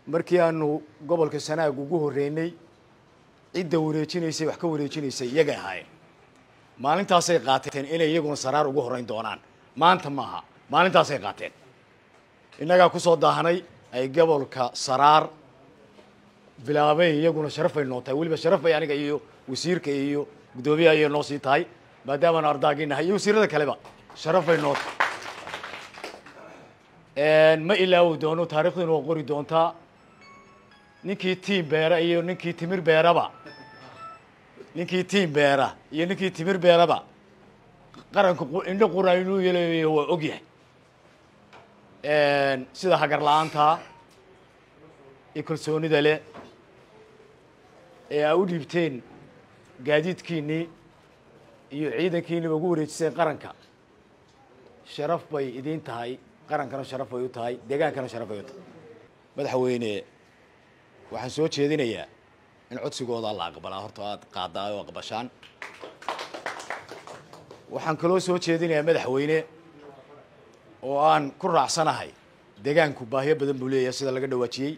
markii aanu gobolka Sanaag ugu horeynay cidda wareejinaysay wax ka wareejinaysay iyaga ahaayeen maalintaasay qaateen inay iyaguna saraar ugu horeyn doonaan maanta maaha maalintaasay qaateen innaga ku soo daahanay ay gobolka saraar bilaabay iyaguna sharaf ay nootay waliba sharaf ay aniga iyo wasiirka iyo gudoomiyaha ay noo sii tahay maadaama aan ardaagina iyo wasiirada kaleba sharaf ay nootay ma ilaawo doono taariikhdu oo qori doonta ninkii team beera iyo ninkii timir beeraba ninkii team beera iyo ninkii timir beeraba qaranku indho qura inuu yeelayo waa ogyahay sida hagar la'aanta iyo kalsoonida leh ee u dhiibteen gaadiidkiinii iyo ciidankiinii ugu wareejisay qaranka sharaf bay idin tahay qarankana sharaf ay u tahay deegaankana sharaf ay u tahay madaxweyne waxaan soo jeedinayaa in codsigooda la aqbalaa horta aad qaadaa oo aqbashaan waxaan kaloo soo jeedinayaa madaxweyne oo aan ku raacsanahay deegaanku baahiyo badan buu leeyahay sida laga dhawaajiyay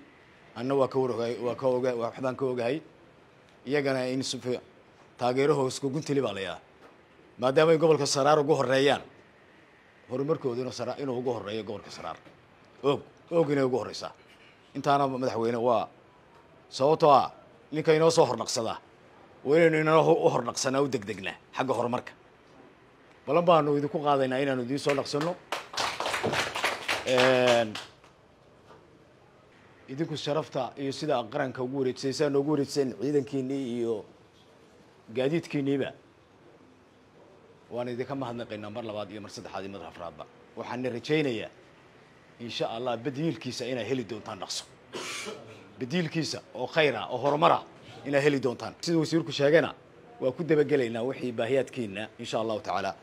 anna waa ka warogay waxbaan ka ogahay iyagana in taageero isku guntili baa leeyahay maadaama ay gobolka Saraar ugu horeeyaan horumarkooduna inuu ugu horeeyo gobolka Saraar inay ugu horeysaa intaana madaxweyne waa sababtoo ah ninka inoo soo hornaqsada weynaynu inoo u hornaqsanaa u degdegna xagga horumarka balan baanu idinku qaadaynaa inaanu idin soo naqsano idinku sharafta iyo sida qaranka ugu wareejisay noogu wareejiseen ciidankiinii iyo gaadiidkiiniiba waan idinka mahadnaqaynaa mar labaad iyo mar saddexaad iyo mar afraadba waxaan rajaynayaa insha Allah badiilkiisa inay heli doontaan dhaqso badiilkiisa oo khayr ah oo horumar inay heli doontaan sida wasiirku sheegayna waa ku dabagelaynaa wixii baahiyaadkiina insha Allah ta'ala